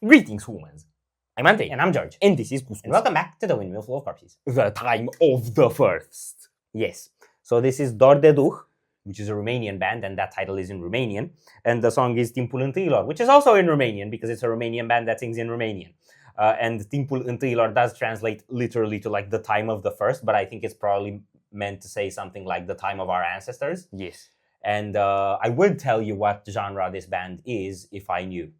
Greetings, humans. I'm Ante. And I'm George. And this is Couscous. And welcome back to the Windmill full of corpses. The time of the first. Yes. So this is Dordeduh, which is a Romanian band, and that title is in Romanian. And the song is Timpul Intailor, which is also in Romanian because it's a Romanian band that sings in Romanian. And Timpul Intailor does translate literally to like the time of the first, but I think it's probably meant to say something like the time of our ancestors. Yes. And I would tell you what genre this band is if I knew.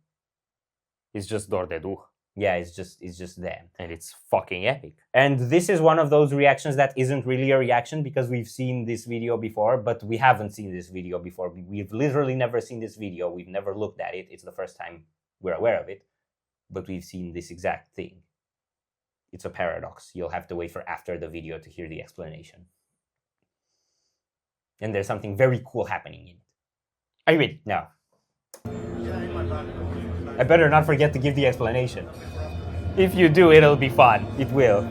It's just Dordeduh. Yeah, it's just them. And it's fucking epic. And this is one of those reactions that isn't really a reaction because we've seen this video before, but we haven't seen this video before. We've literally never seen this video. We've never looked at it. It's the first time we're aware of it, but we've seen this exact thing. It's a paradox. You'll have to wait for after the video to hear the explanation. And there's something very cool happening in it. Are you ready? No. I better not forget to give the explanation. If you do, it'll be fun. It will.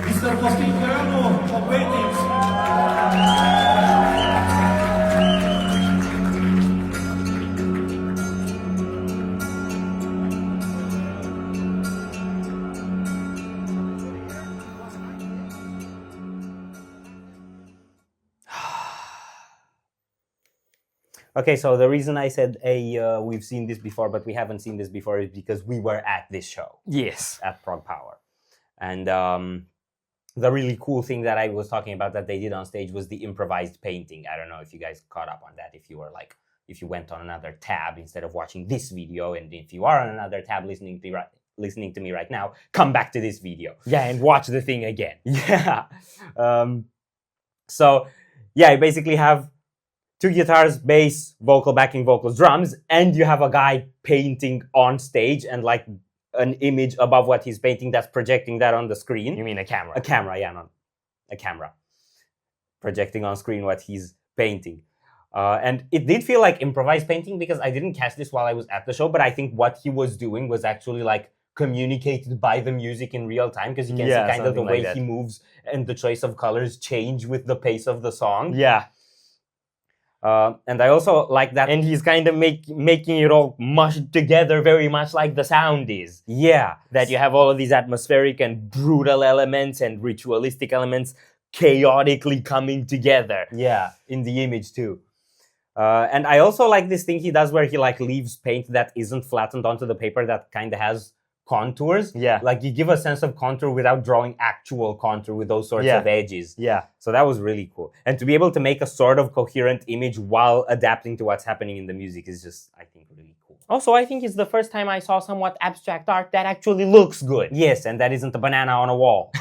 Mr. Postingiano of Weddings. Okay, so the reason I said we've seen this before, but we haven't seen this before is because we were at this show Yes. at ProgPower. And the really cool thing that I was talking about that they did on stage was the improvised painting. I don't know if you guys caught up on that, if you were like, if you went on another tab instead of watching this video, and if you are on another tab listening to me right now, come back to this video. Yeah, and watch the thing again. Yeah. So, yeah, you basically have 2 guitars, bass, vocal, backing vocals, drums, and you have a guy painting on stage and like an image above what he's painting that's projecting that on the screen. You mean a camera? A camera, yeah, not a camera. Projecting on screen what he's painting. And it did feel like improvised painting because I didn't catch this while I was at the show, but I think what he was doing was actually like communicated by the music in real time, because you can see kind of the way he moves and the choice of colors change with the pace of the song. Yeah. And I also like that. And he's kind of making it all mushed together very much like the sound is. Yeah. That you have all of these atmospheric and brutal elements and ritualistic elements chaotically coming together. Yeah, in the image too. And I also like this thing he does where he like leaves paint that isn't flattened onto the paper, that kind of has contours. Yeah. Like you give a sense of contour without drawing actual contour with those sorts of edges. Yeah. So that was really cool. And to be able to make a sort of coherent image while adapting to what's happening in the music is just, I think, really cool. Also, I think it's the first time I saw somewhat abstract art that actually looks good. Yes, and that isn't a banana on a wall.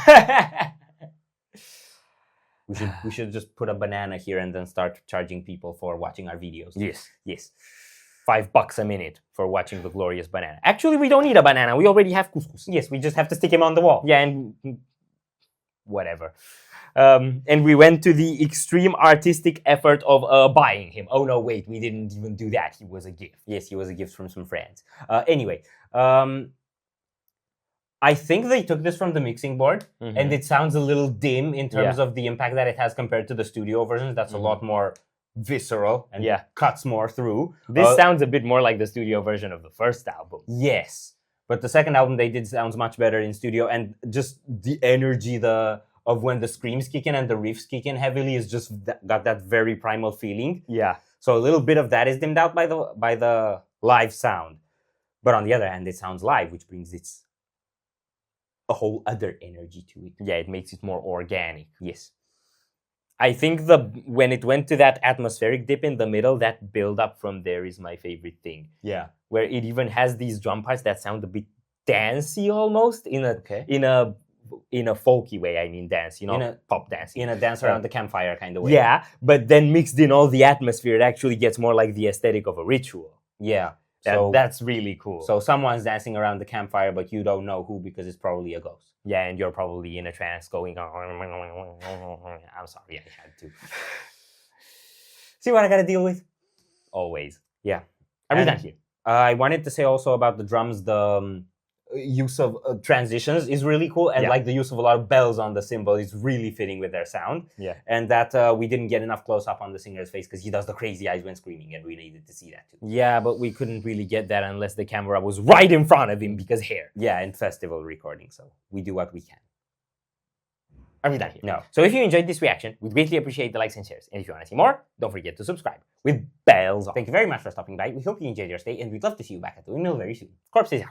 We should just put a banana here and then start charging people for watching our videos. Yes. Yes. $5 a minute for watching the glorious banana. Actually, we don't need a banana. We already have couscous. Yes, we just have to stick him on the wall. Yeah, and whatever. And we went to the extreme artistic effort of buying him. Oh, no, wait, we didn't even do that. He was a gift. Yes, he was a gift from some friends. Anyway, I think they took this from the mixing board, and it sounds a little dim in terms of the impact that it has compared to the studio versions. That's a lot more visceral and cuts more through. This sounds a bit more like the studio version of the first album. Yes, but the second album they did sounds much better in studio, and just the energy of when the screams kick in and the riffs kick in heavily is just got that very primal feeling. Yeah. So a little bit of that is dimmed out by the live sound, but on the other hand, it sounds live, which brings a whole other energy to it. Yeah, it makes it more organic. Yes. I think when it went to that atmospheric dip in the middle, that build up from there is my favorite thing. Yeah. Where it even has these drum parts that sound a bit dancey almost in a folky way. I mean dance, you know, pop dance. In a dance around the campfire kind of way. Yeah, but then mixed in all the atmosphere, it actually gets more like the aesthetic of a ritual. Yeah. That's really cool. So someone's dancing around the campfire, but you don't know who because it's probably a ghost. Yeah, and you're probably in a trance going on. I'm sorry, I had to. See what I gotta deal with? Always. Yeah. Are we done here? I wanted to say also about the drums, the use of transitions is really cool, and like the use of a lot of bells on the cymbal is really fitting with their sound. Yeah. And that we didn't get enough close up on the singer's face because he does the crazy eyes when screaming, and we needed to see that too. Yeah, but we couldn't really get that unless the camera was right in front of him because hair. Yeah, and festival recording, so we do what we can. Are we done here? No. So if you enjoyed this reaction, we'd greatly appreciate the likes and shares. And if you want to see more, don't forget to subscribe with bells on. Thank you very much for stopping by. We hope you enjoyed your stay, and we'd love to see you back at the Windmill very soon. Corpse is out.